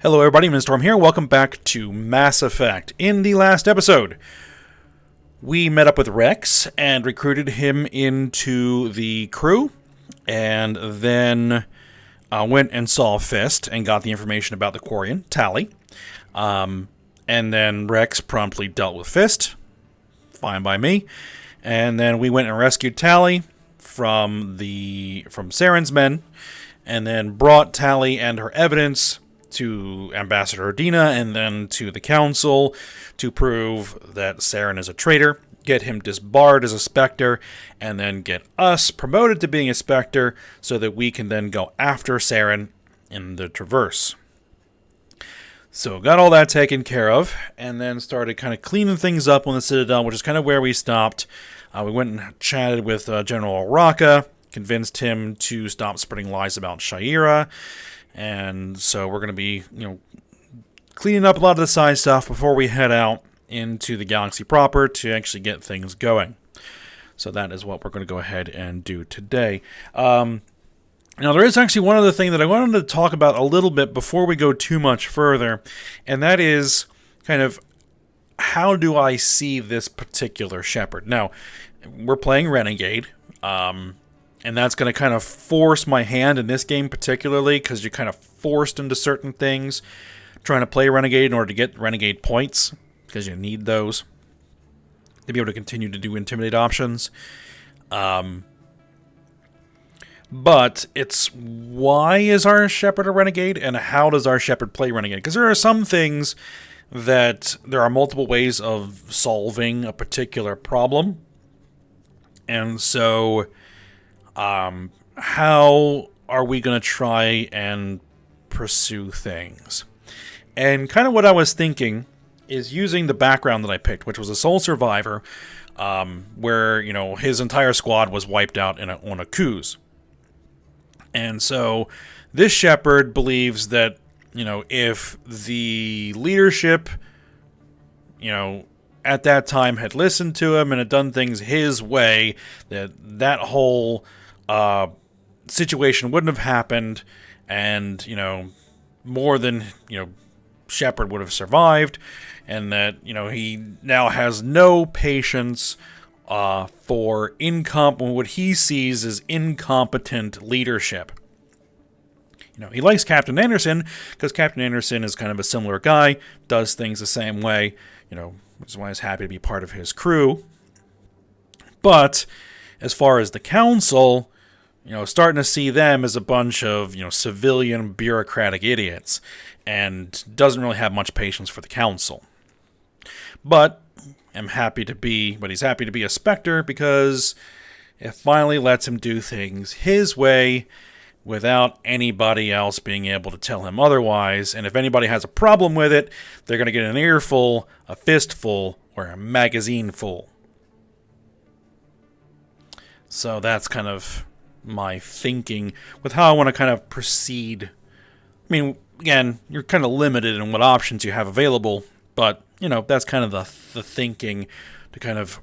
Hello everybody, Mr. Storm here. Welcome back to Mass Effect. In the last episode, we met up with Rex and recruited him into the crew, and then went and saw Fist and got the information about the Quarian, Tally. And then Rex promptly dealt with Fist. Fine by me. And then we went and rescued Tally from Saren's men, and then brought Tally and her evidence to Ambassador Udina and then to the Council to prove that Saren is a traitor, get him disbarred as a Spectre, and then get us promoted to being a Spectre so that we can then go after Saren in the Traverse. So got all that taken care of, and then started kind of cleaning things up on the Citadel, which is kind of where we stopped. We went and chatted with General Raka, convinced him to stop spreading lies about Sha'ira. And so we're going to be, cleaning up a lot of the side stuff before we head out into the galaxy proper to actually get things going. So that is what we're going to go ahead and do today. Now, there is actually one other thing that I wanted to talk about a little bit before we go too much further, and that is kind of how do I see this particular Shepard. Now, we're playing Renegade, and that's going to kind of force my hand in this game particularly, because you're kind of forced into certain things, trying to play Renegade in order to get Renegade points, because you need those to be able to continue to do Intimidate options. But it's why is our Shepard a Renegade, and how does our Shepard play Renegade? Because there are some things that there are multiple ways of solving a particular problem. And so how are we going to try and pursue things? And kind of what I was thinking is using the background that I picked, which was a sole survivor, where, his entire squad was wiped out on a cruise. And so this Shepard believes that, if the leadership, at that time had listened to him and had done things his way, that whole situation wouldn't have happened, and more than Shepard would have survived, and that he now has no patience for what he sees as incompetent leadership. He likes Captain Anderson because Captain Anderson is kind of a similar guy, does things the same way, which is why he's happy to be part of his crew. But as far as the Council, starting to see them as a bunch of, civilian bureaucratic idiots, and doesn't really have much patience for the Council. But he's happy to be a Spectre because it finally lets him do things his way without anybody else being able to tell him otherwise. And if anybody has a problem with it, they're going to get an earful, a fistful, or a magazine full. So that's kind of my thinking with how I want to kind of proceed. I mean, again, you're kind of limited in what options you have available, but, that's kind of the thinking to kind of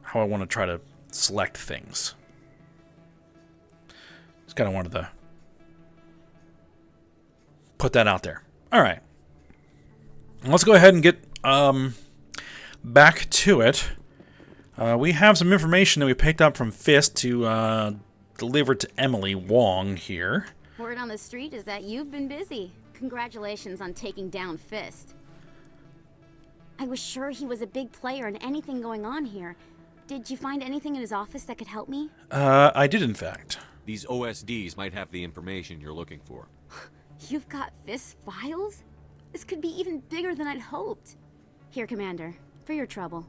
how I want to try to select things. Just kind of wanted to put that out there. All right. Let's go ahead and get back to it. We have some information that we picked up from Fist to deliver to Emily Wong here. Word on the street is that you've been busy. Congratulations on taking down Fist. I was sure he was a big player in anything going on here. Did you find anything in his office that could help me? I did, in fact. These OSDs might have the information you're looking for. You've got Fist's files? This could be even bigger than I'd hoped. Here, Commander, for your trouble.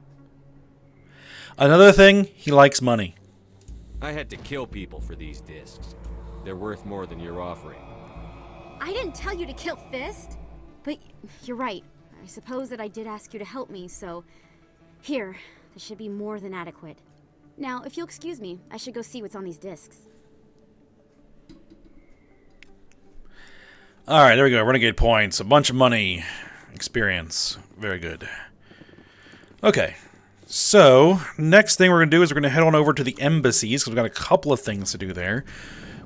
Another thing, he likes money. I had to kill people for these discs. They're worth more than you're offering. I didn't tell you to kill Fist. But you're right. I suppose that I did ask you to help me, so... Here, this should be more than adequate. Now, if you'll excuse me, I should go see what's on these discs. Alright, there we go. Renegade points. A bunch of money. Experience. Very good. Okay. So, next thing we're going to do is we're going to head on over to the embassies, because we've got a couple of things to do there.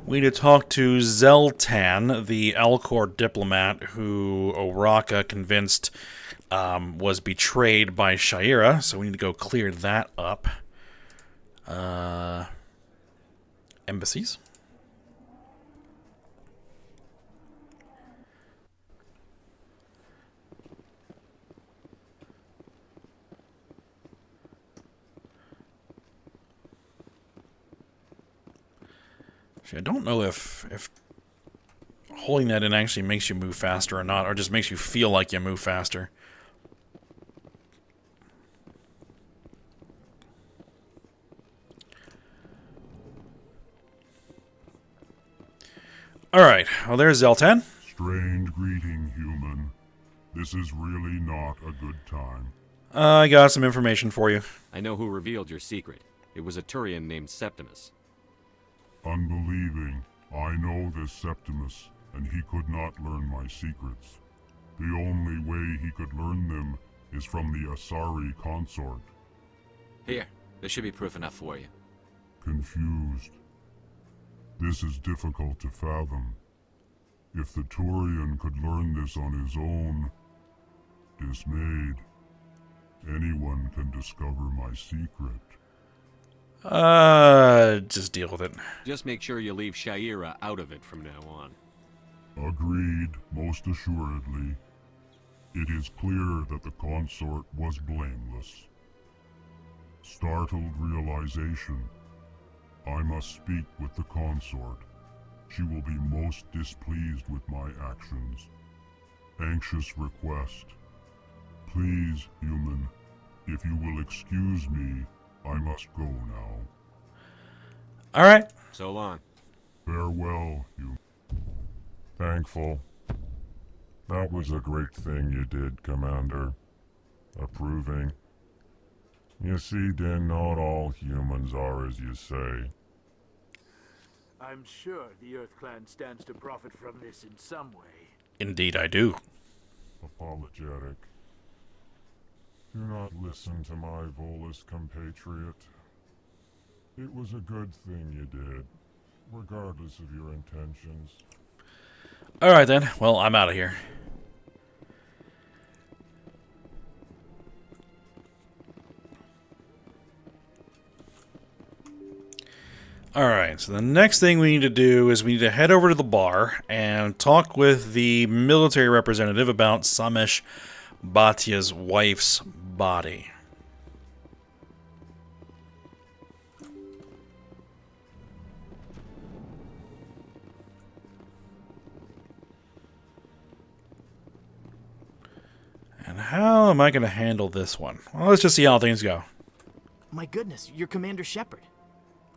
We need to talk to Zeltan, the Alcor diplomat who Oraka convinced was betrayed by Sha'ira, so we need to go clear that up. Embassies? I don't know if holding that in actually makes you move faster or not, or just makes you feel like you move faster. Alright, well there's Zeltan. Strange greeting, human. This is really not a good time. I got some information for you. I know who revealed your secret. It was a Turian named Septimus. Unbelieving, I know this Septimus, and he could not learn my secrets. The only way he could learn them is from the Asari Consort. Here, there should be proof enough for you. Confused. This is difficult to fathom. If the Turian could learn this on his own, dismayed, anyone can discover my secret. Just deal with it. Just make sure you leave Sha'ira out of it from now on. Agreed, most assuredly. It is clear that the consort was blameless. Startled realization. I must speak with the consort. She will be most displeased with my actions. Anxious request. Please, human, if you will excuse me, I must go now. Alright. So long. Farewell, human. Thankful. That was a great thing you did, Commander. Approving. You see, Din, not all humans are as you say. I'm sure the Earth Clan stands to profit from this in some way. Indeed I do. Apologetic. Do not listen to my Volus compatriot. It was a good thing you did, regardless of your intentions. Alright then, well, I'm out of here. Alright, so the next thing we need to do is we need to head over to the bar and talk with the military representative about Samesh Bhatia's wife's body. And how am I going to handle this one? Well, let's just see how things go. My goodness, you're Commander Shepard.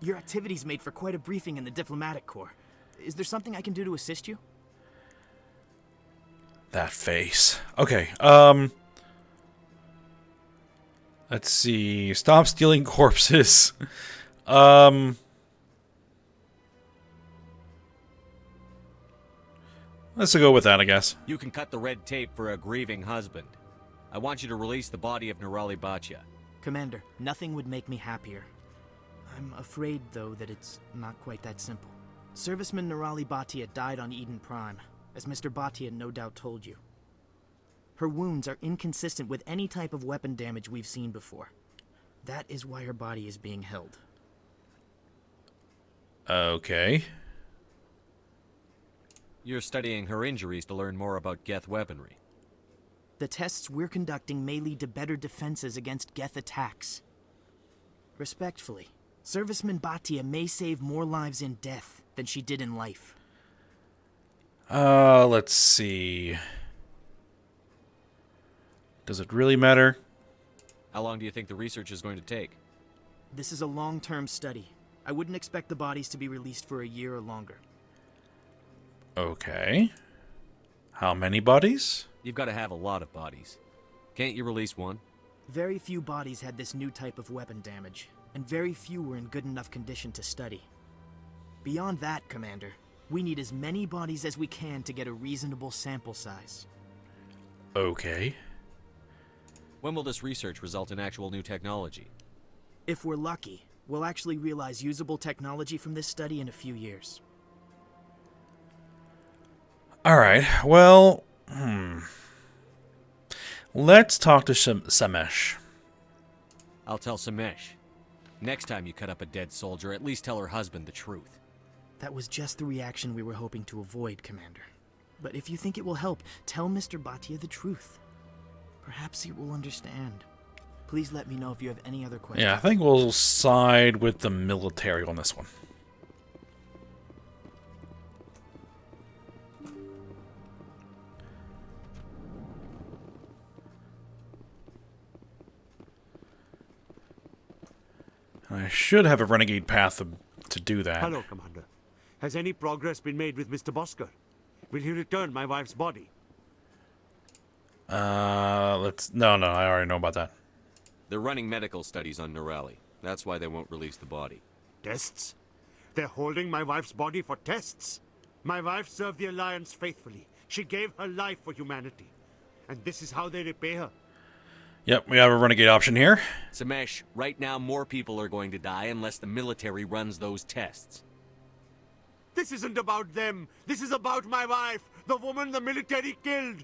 Your activities made for quite a briefing in the diplomatic corps. Is there something I can do to assist you? That face. Okay, let's see. Stop stealing corpses. Let's go with that, I guess. You can cut the red tape for a grieving husband. I want you to release the body of Nirali Bhatia. Commander, nothing would make me happier. I'm afraid, though, that it's not quite that simple. Serviceman Nirali Bhatia died on Eden Prime, as Mr. Bhatia no doubt told you. Her wounds are inconsistent with any type of weapon damage we've seen before. That is why her body is being held. Okay. You're studying her injuries to learn more about Geth weaponry. The tests we're conducting may lead to better defenses against Geth attacks. Respectfully, Serviceman Bhatia may save more lives in death than she did in life. Let's see. Does it really matter? How long do you think the research is going to take? This is a long-term study. I wouldn't expect the bodies to be released for a year or longer. Okay. How many bodies? You've got to have a lot of bodies. Can't you release one? Very few bodies had this new type of weapon damage, and very few were in good enough condition to study. Beyond that, Commander, we need as many bodies as we can to get a reasonable sample size. Okay. When will this research result in actual new technology? If we're lucky, we'll actually realize usable technology from this study in a few years. Alright, well... Let's talk to Samesh. I'll tell Samesh. Next time you cut up a dead soldier, at least tell her husband the truth. That was just the reaction we were hoping to avoid, Commander. But if you think it will help, tell Mr. Bhatia the truth. Perhaps he will understand. Please let me know if you have any other questions. Yeah, I think we'll side with the military on this one. I should have a renegade path to do that. Hello, Commander. Has any progress been made with Mr. Bosker? Will he return my wife's body? No, I already know about that. They're running medical studies on Norali. That's why they won't release the body. Tests? They're holding my wife's body for tests? My wife served the Alliance faithfully. She gave her life for humanity. And this is how they repay her. Yep, we have a renegade option here. Samesh, right now more people are going to die unless the military runs those tests. This isn't about them. This is about my wife, the woman the military killed.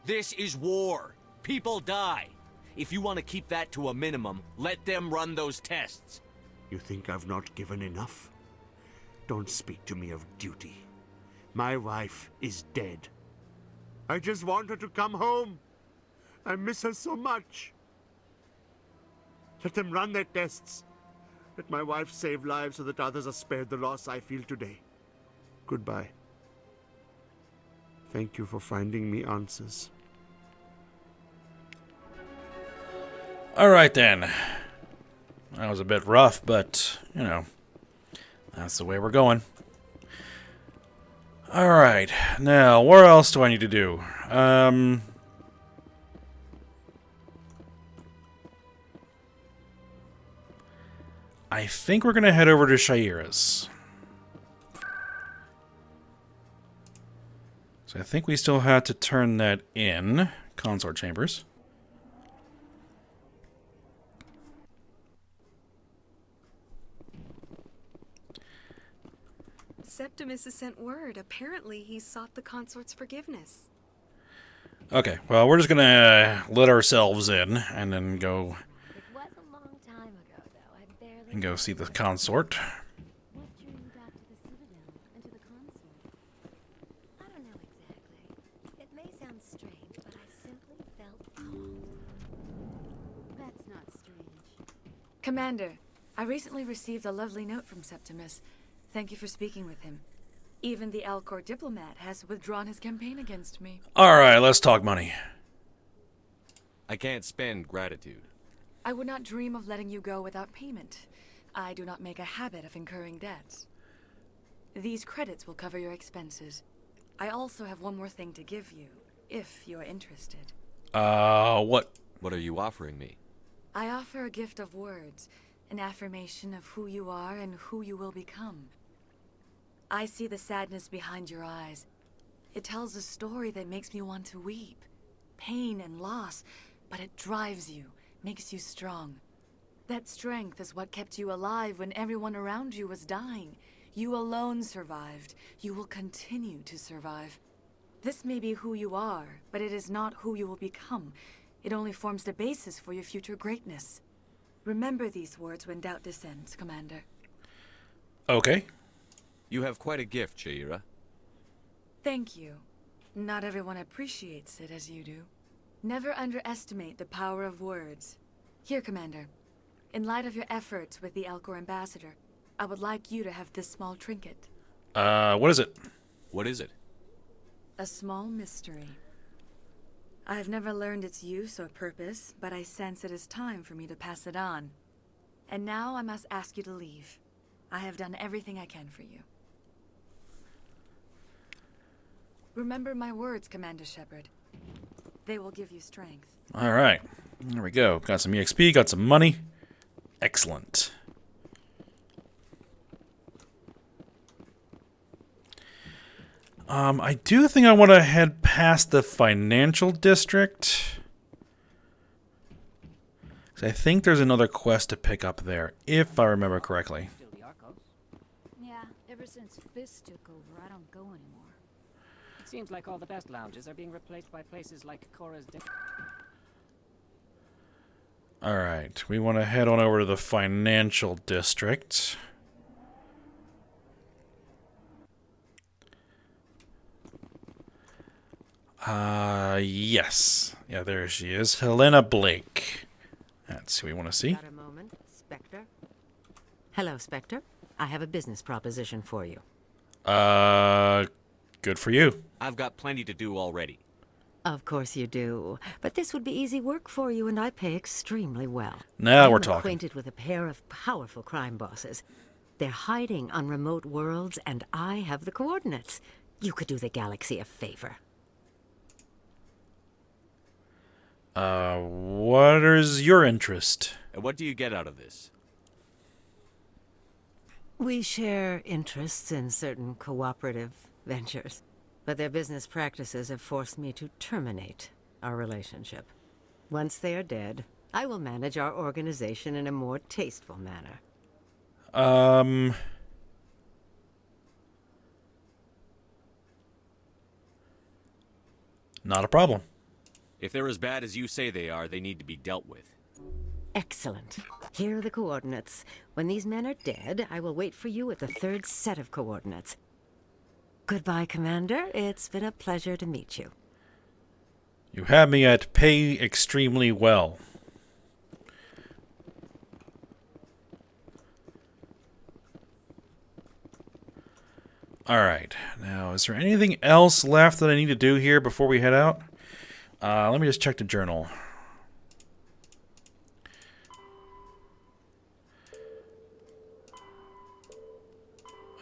This is war. People die. If you want to keep that to a minimum, let them run those tests. You think I've not given enough? Don't speak to me of duty. My wife is dead. I just want her to come home. I miss her so much. Let them run their tests. Let my wife save lives so that others are spared the loss I feel today. Goodbye. Thank you for finding me answers. Alright then. That was a bit rough, but, you know, that's the way we're going. Alright, now, what else do I need to do? I think we're going to head over to Shaira's. So I think we still had to turn that in. Consort chambers. Septimus has sent word. Apparently, he sought the consort's forgiveness. Okay, well, we're just going to let ourselves in and then go... It was a long time ago, though. I barely... and go see the consort. What drew you back to the Citadel and to the Consort? I don't know exactly. It may sound strange, but I simply felt called. That's not strange. Commander, I recently received a lovely note from Septimus. Thank you for speaking with him. Even the Alcor diplomat has withdrawn his campaign against me. Alright, let's talk money. I can't spend gratitude. I would not dream of letting you go without payment. I do not make a habit of incurring debts. These credits will cover your expenses. I also have one more thing to give you, if you are interested. What? What are you offering me? I offer a gift of words, an affirmation of who you are and who you will become. I see the sadness behind your eyes. It tells a story that makes me want to weep. Pain and loss, but it drives you, makes you strong. That strength is what kept you alive when everyone around you was dying. You alone survived. You will continue to survive. This may be who you are, but it is not who you will become. It only forms the basis for your future greatness. Remember these words when doubt descends, Commander. Okay. You have quite a gift, Shaira. Thank you. Not everyone appreciates it as you do. Never underestimate the power of words. Here, Commander. In light of your efforts with the Alcor ambassador, I would like you to have this small trinket. What is it? What is it? A small mystery. I have never learned its use or purpose, but I sense it is time for me to pass it on. And now I must ask you to leave. I have done everything I can for you. Remember my words, Commander Shepard. They will give you strength. Alright. There we go. Got some EXP, got some money. Excellent. I do think I want to head past the financial district. 'Cause I think there's another quest to pick up there, if I remember correctly. Yeah, ever Ever since Fist took over, I don't go anymore. It seems like all the best lounges are being replaced by places like Cora's Alright, we want to head on over to the financial district. Yes. Yeah, there she is. Helena Blake. That's who we want to see. Got a moment, Spectre? Hello, Spectre. I have a business proposition for you. Good for you. I've got plenty to do already. Of course you do. But this would be easy work for you, and I pay extremely well. Now we're I'm talking. acquainted with a pair of powerful crime bosses. They're hiding on remote worlds, and I have the coordinates. You could do the galaxy a favor. What is your interest? And what do you get out of this? We share interests in certain cooperative ventures, but their business practices have forced me to terminate our relationship. Once they are dead, I will manage our organization in a more tasteful manner. Not a problem. If they're as bad as you say they are, they need to be dealt with. Excellent. Here are the coordinates. When these men are dead, I will wait for you at the third set of coordinates. Goodbye, Commander. It's been a pleasure to meet you. You have me at pay extremely well. Alright, now is there anything else left that I need to do here before we head out? Let me just check the journal.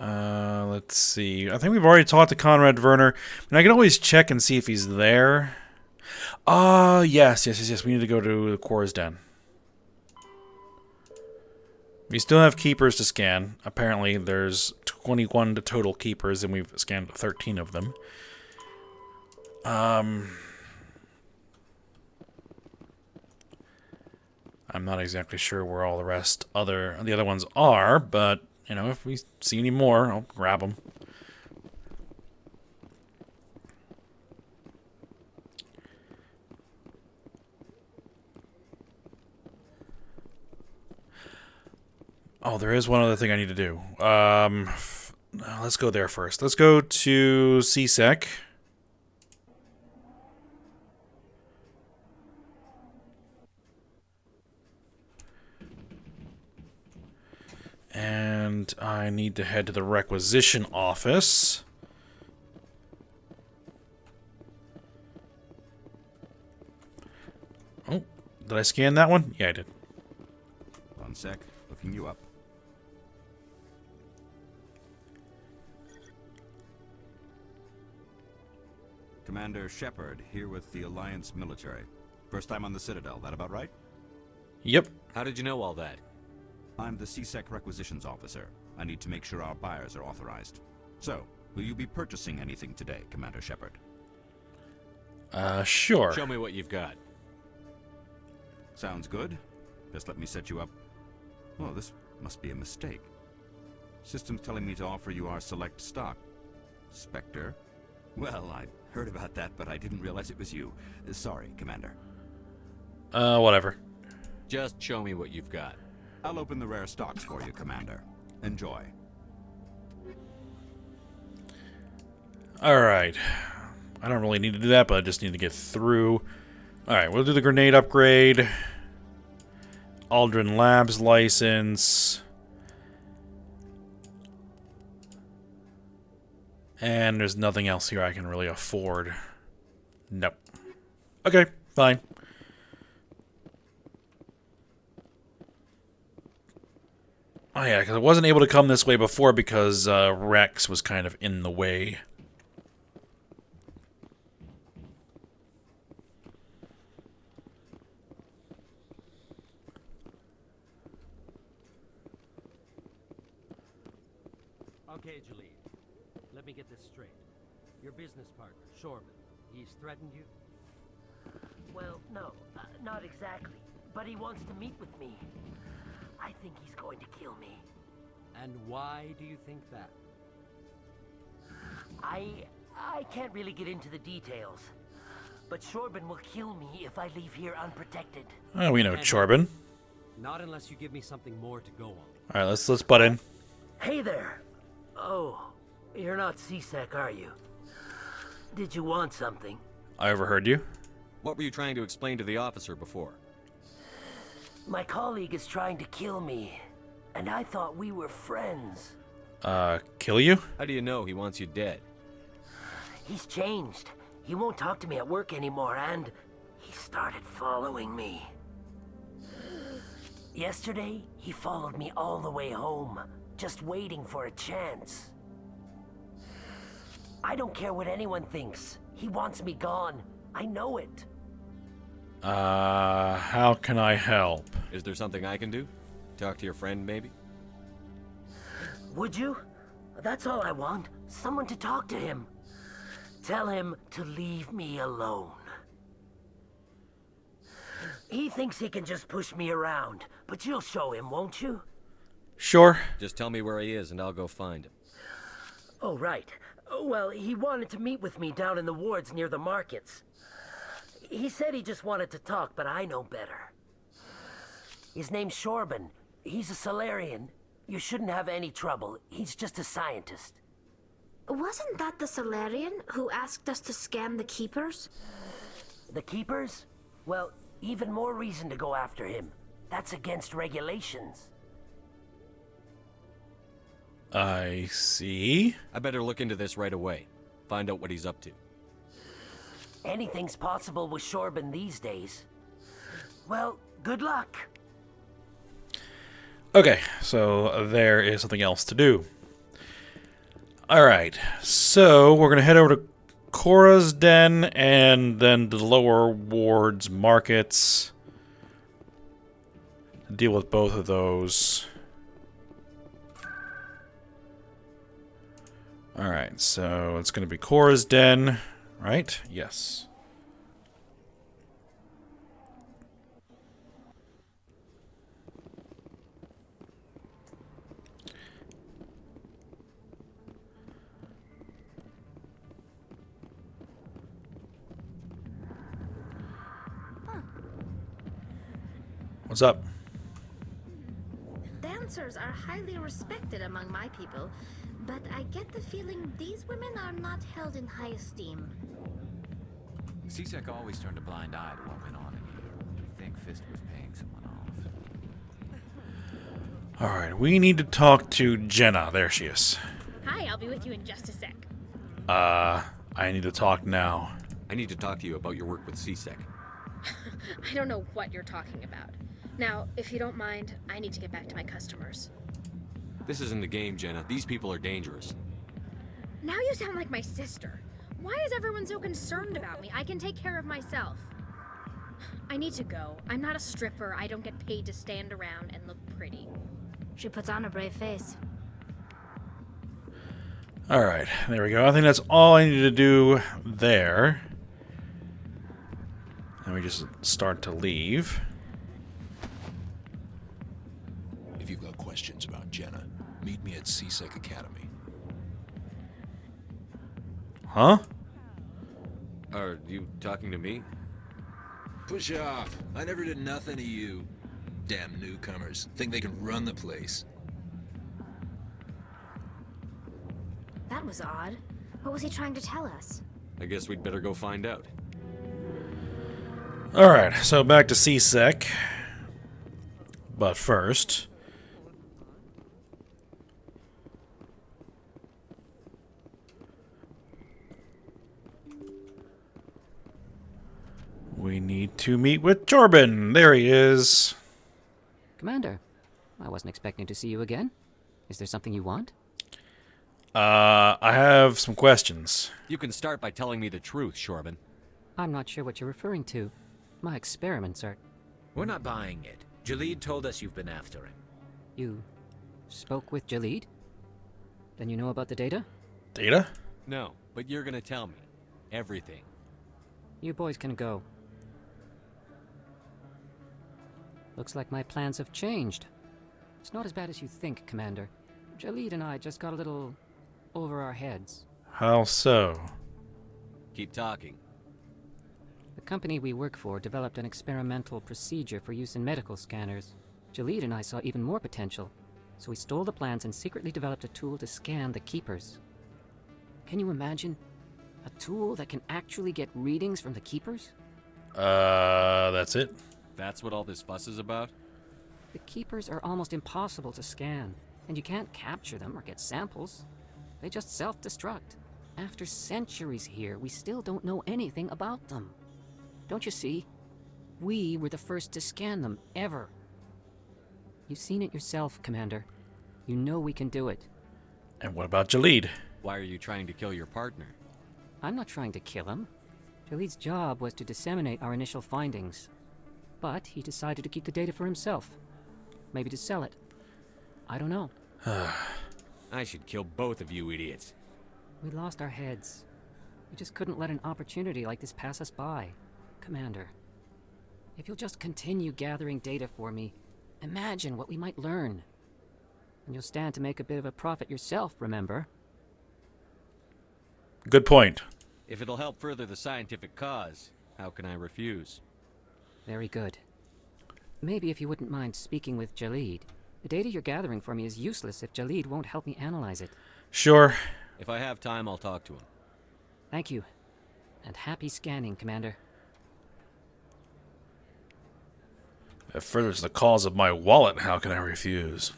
Let's see. I think we've already talked to Conrad Werner. And I can always check and see if he's there. Yes. We need to go to the Cora's Den. We still have keepers to scan. Apparently, there's 21 total keepers, and we've scanned 13 of them. I'm not exactly sure where all the other ones are, but you know, if we see any more, I'll grab them. Oh, there is one other thing I need to do. Let's go there first. Let's go to CSEC. And I need to head to the requisition office. Oh, did I scan that one? Yeah, I did. One sec, looking you up. Commander Shepard, here with the Alliance military. First time on the Citadel, that about right? Yep. How did you know all that? I'm the CSEC requisitions officer. I need to make sure our buyers are authorized. So, will you be purchasing anything today, Commander Shepard? Sure. Show me what you've got. Sounds good. Just let me set you up. Oh, this must be a mistake. System's telling me to offer you our select stock. Spectre? Well, I heard about that, but I didn't realize it was you. Sorry, Commander. Whatever. Just show me what you've got. I'll open the rare stocks for you, Commander. Enjoy. Alright. I don't really need to do that, but I just need to get through. Alright, we'll do the grenade upgrade. Aldrin Labs license. And there's nothing else here I can really afford. Nope. Okay, fine. Oh yeah, because I wasn't able to come this way before because Rex was kind of in the way. Okay, Gellick. Let me get this straight. Your business partner, Shorman, he's threatened you? Well, no, not exactly. But he wants to meet with me. I think he's going to kill me. And why do you think that? I can't really get into the details. But Shorben will kill me if I leave here unprotected. Oh, we know Chorben. Not unless you give me something more to go on. All right, let's butt in. Hey there. Oh, you're not C-Sec, are you? Did you want something? I overheard you. What were you trying to explain to the officer before? My colleague is trying to kill me, and I thought we were friends. Kill you? How do you know he wants you dead? He's changed. He won't talk to me at work anymore, and he started following me. Yesterday, he followed me all the way home, just waiting for a chance. I don't care what anyone thinks. He wants me gone. I know it. How can I help? Is there something I can do? Talk to your friend, maybe? Would you? That's all I want. Someone to talk to him. Tell him to leave me alone. He thinks he can just push me around, but you'll show him, won't you? Sure. Just tell me where he is and I'll go find him. Oh, right. Well, he wanted to meet with me down in the wards near the markets. He said he just wanted to talk, but I know better. His name's Shorben. He's a Solarian. You shouldn't have any trouble. He's just a scientist. Wasn't that the Solarian who asked us to scan the Keepers? The Keepers? Well, even more reason to go after him. That's against regulations. I see. I better look into this right away. Find out what he's up to. Anything's possible with Shorben these days. Well, good luck. Okay, so there is something else to do. Alright, so we're going to head over to Cora's Den and then the lower wards markets. Deal with both of those. Alright, so it's going to be Cora's Den, right? Yes. What's up? Dancers are highly respected among my people, but I get the feeling these women are not held in high esteem. C-Sec always turned a blind eye to what went on in here. I think Fist was paying someone off. Alright, we need to talk to Jenna. There she is. Hi, I'll be with you in just a sec. I need to talk now. I need to talk to you about your work with C-Sec. I don't know what you're talking about. Now, if you don't mind, I need to get back to my customers. This isn't a game, Jenna. These people are dangerous. Now you sound like my sister. Why is everyone so concerned about me? I can take care of myself. I need to go. I'm not a stripper. I don't get paid to stand around and look pretty. She puts on a brave face. Alright, there we go. I think that's all I need to do there. And we just start to leave. If you've got questions about Jenna, meet me at C-Sec Academy. Huh? Are you talking to me? Push off. I never did nothing to you. Damn newcomers. Think they can run the place. That was odd. What was he trying to tell us? I guess we'd better go find out. Alright, so back to C-Sec. But first... we need to meet with Jorben. There he is. Commander, I wasn't expecting to see you again. Is there something you want? I have some questions. You can start by telling me the truth, Shorben. I'm not sure what you're referring to. My experiments are... We're not buying it. Jalid told us you've been after him. You spoke with Jalid? Then you know about the data? Data? No, but you're gonna tell me. Everything. You boys can go. Looks like my plans have changed. It's not as bad as you think, Commander. Jalid and I just got a little over our heads. How so? Keep talking. The company we work for developed an experimental procedure for use in medical scanners. Gellick and I saw even more potential, so we stole the plans and secretly developed a tool to scan the Keepers. Can you imagine? A tool that can actually get readings from the Keepers? That's it? That's what all this fuss is about? The Keepers are almost impossible to scan, and you can't capture them or get samples. They just self-destruct. After centuries here, we still don't know anything about them. Don't you see? We were the first to scan them, ever. You've seen it yourself, Commander. You know we can do it. And what about Gellick? Why are you trying to kill your partner? I'm not trying to kill him. Gellick's job was to disseminate our initial findings. But he decided to keep the data for himself. Maybe to sell it. I don't know. I should kill both of you idiots. We lost our heads. We just couldn't let an opportunity like this pass us by. Commander, if you'll just continue gathering data for me, imagine what we might learn. And you'll stand to make a bit of a profit yourself, remember? Good point. If it'll help further the scientific cause, how can I refuse? Very good. Maybe if you wouldn't mind speaking with Gellick. The data you're gathering for me is useless if Gellick won't help me analyze it. Sure. If I have time, I'll talk to him. Thank you. And happy scanning, Commander. If it furthers the cause of my wallet, how can I refuse?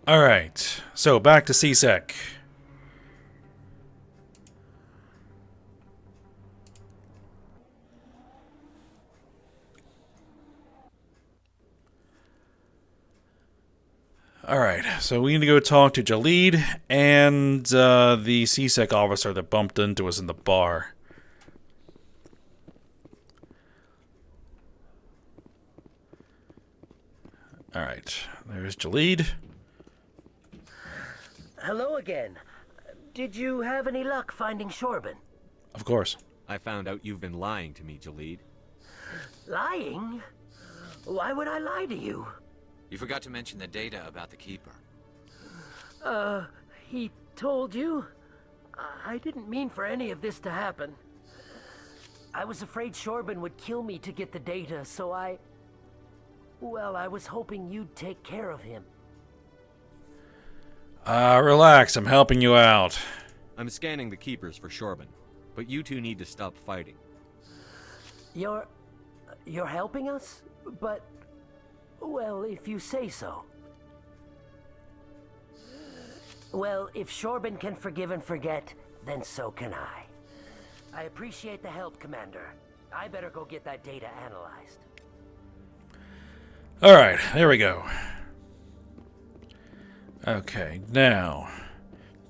Alright, so back to CSEC. Alright, so we need to go talk to Gellick and the CSEC officer that bumped into us in the bar. Alright, there's Gellick. Hello again. Did you have any luck finding Shorban? Of course. I found out you've been lying to me, Gellick. Lying? Why would I lie to you? You forgot to mention the data about the Keeper. He told you? I didn't mean for any of this to happen. I was afraid Shorban would kill me to get the data, so well, I was hoping you'd take care of him. Relax, I'm helping you out. I'm scanning the Keepers for Shorban, but you two need to stop fighting. You're helping us? But, well, if you say so. Well, if Shorban can forgive and forget, then so can I. I appreciate the help, Commander. I better go get that data analyzed. Alright, there we go. Okay, now,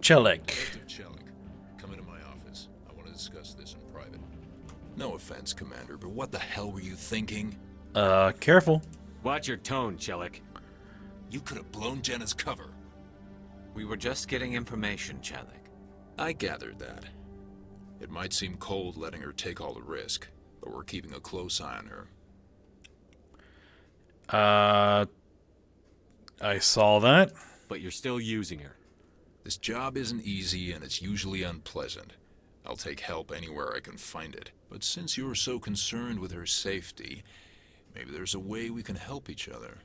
Gellick. Gellick, come into my office. I want to discuss this in private. No offense, Commander, but what the hell were you thinking? Careful. Watch your tone, Gellick. You could have blown Jenna's cover. We were just getting information, Gellick. I gathered that. It might seem cold letting her take all the risk, but we're keeping a close eye on her. I saw that. But you're still using her. This job isn't easy and it's usually unpleasant. I'll take help anywhere I can find it. But since you're so concerned with her safety, maybe there's a way we can help each other.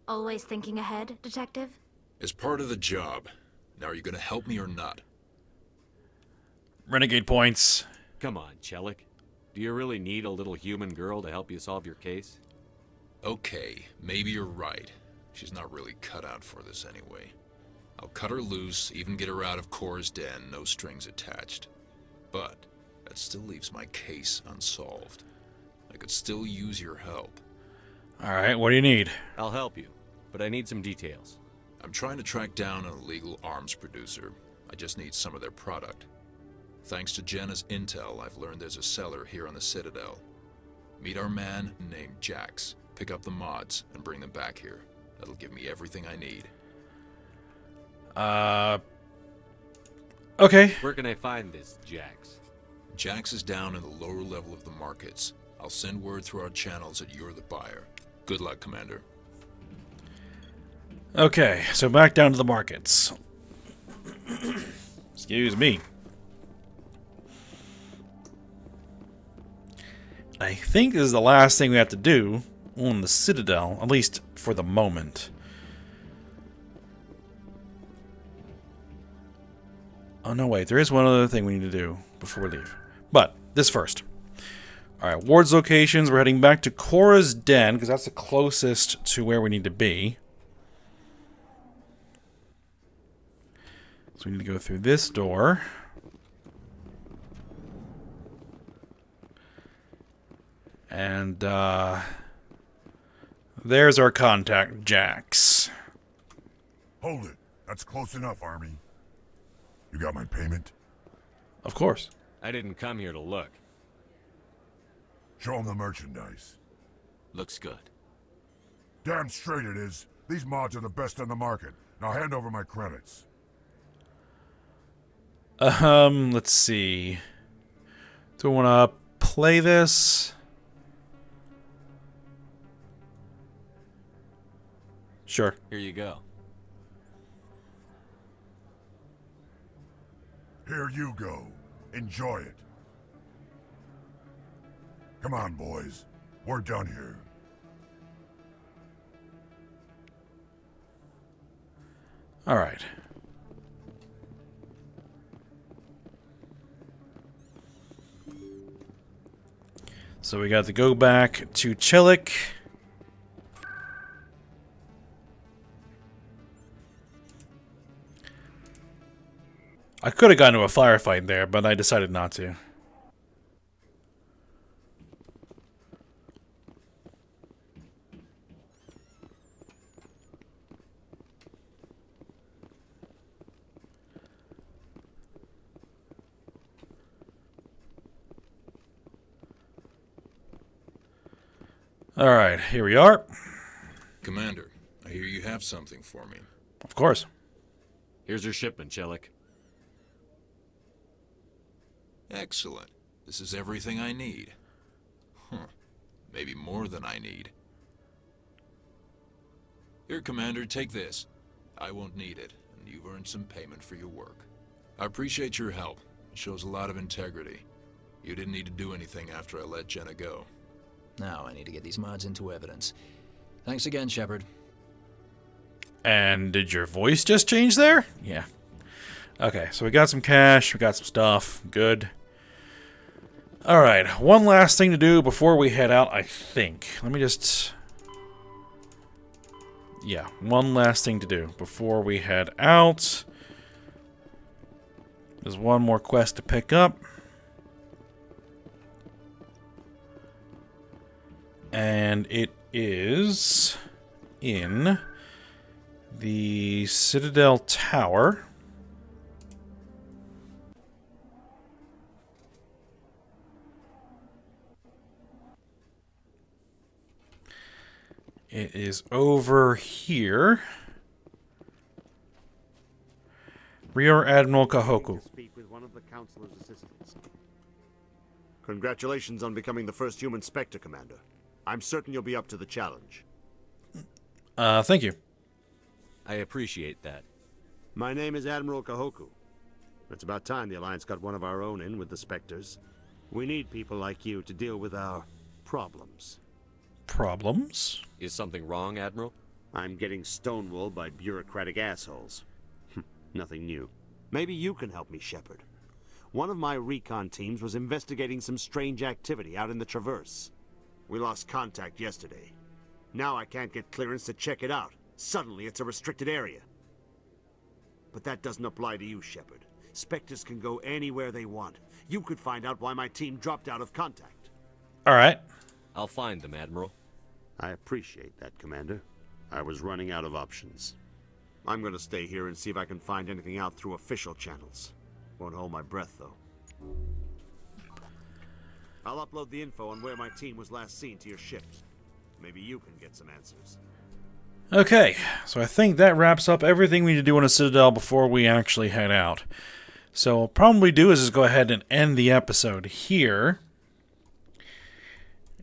Always thinking ahead, Detective? As part of the job. Now, are you going to help me or not? Renegade points. Come on, Gellick. Do you really need a little human girl to help you solve your case? Okay, maybe you're right. She's not really cut out for this anyway. I'll cut her loose, even get her out of Core's den, no strings attached. But that still leaves my case unsolved. I could still use your help. Alright, what do you need? I'll help you, but I need some details. I'm trying to track down an illegal arms producer. I just need some of their product. Thanks to Jenna's intel, I've learned there's a seller here on the Citadel. Meet our man named Jax. Pick up the mods and bring them back here. That'll give me everything I need. Okay. Where can I find this Jax? Jax is down in the lower level of the markets. I'll send word through our channels that you're the buyer. Good luck, Commander. Okay, so back down to the markets. Excuse me. I think this is the last thing we have to do on the Citadel, at least for the moment. Oh, no, wait. There is one other thing we need to do before we leave. But, this first. Alright, Ward's locations. We're heading back to Cora's Den, because that's the closest to where we need to be. So we need to go through this door. And, there's our contact, Jax. Hold it. That's close enough, Army. You got my payment? Of course. I didn't come here to look. Show them the merchandise. Looks good. Damn straight it is. These mods are the best on the market. Now hand over my credits. Let's see. Do I want to play this? Sure. Here you go. Here you go. Enjoy it. Come on, boys. We're done here. All right. So we got to go back to Gellick. I could have gotten into a firefight there, but I decided not to. Alright, here we are. Commander, I hear you have something for me. Of course. Here's your shipment, Gellick. Excellent. This is everything I need. Huh. Maybe more than I need. Here, Commander, take this. I won't need it, and you've earned some payment for your work. I appreciate your help. It shows a lot of integrity. You didn't need to do anything after I let Jenna go. Now I need to get these mods into evidence. Thanks again, Shepard. And did your voice just change there? Yeah. Okay, so we got some cash, we got some stuff. Good. Alright, one last thing to do before we head out, I think. Let me just... Yeah, one last thing to do before we head out. There's one more quest to pick up. And it is in the Citadel Tower. It is over here. Rear Admiral Kahoku. Speak with one of the Councilor's assistants. Congratulations on becoming the first human Spectre, Commander. I'm certain you'll be up to the challenge. Thank you. I appreciate that. My name is Admiral Kahoku. It's about time the Alliance got one of our own in with the Spectres. We need people like you to deal with our problems. Problems? Is something wrong, Admiral? I'm getting stonewalled by bureaucratic assholes. Nothing new. Maybe you can help me, Shepard. One of my recon teams was investigating some strange activity out in the Traverse. We lost contact yesterday. Now I can't get clearance to check it out. Suddenly it's a restricted area. But that doesn't apply to you, Shepard. Spectres can go anywhere they want. You could find out why my team dropped out of contact. Alright. I'll find them, Admiral. I appreciate that, Commander. I was running out of options. I'm gonna stay here and see if I can find anything out through official channels. Won't hold my breath, though. I'll upload the info on where my team was last seen to your ship. Maybe you can get some answers. Okay, so I think that wraps up everything we need to do on a Citadel before we actually head out. So what I'll probably do is just go ahead and end the episode here.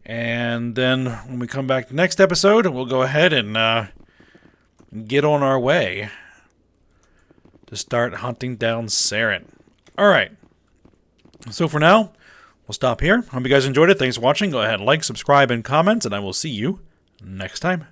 And then when we come back to the next episode, we'll go ahead and get on our way to start hunting down Saren. Alright. So for now, we'll stop here. Hope you guys enjoyed it. Thanks for watching. Go ahead and like, subscribe, and comment, and I will see you next time.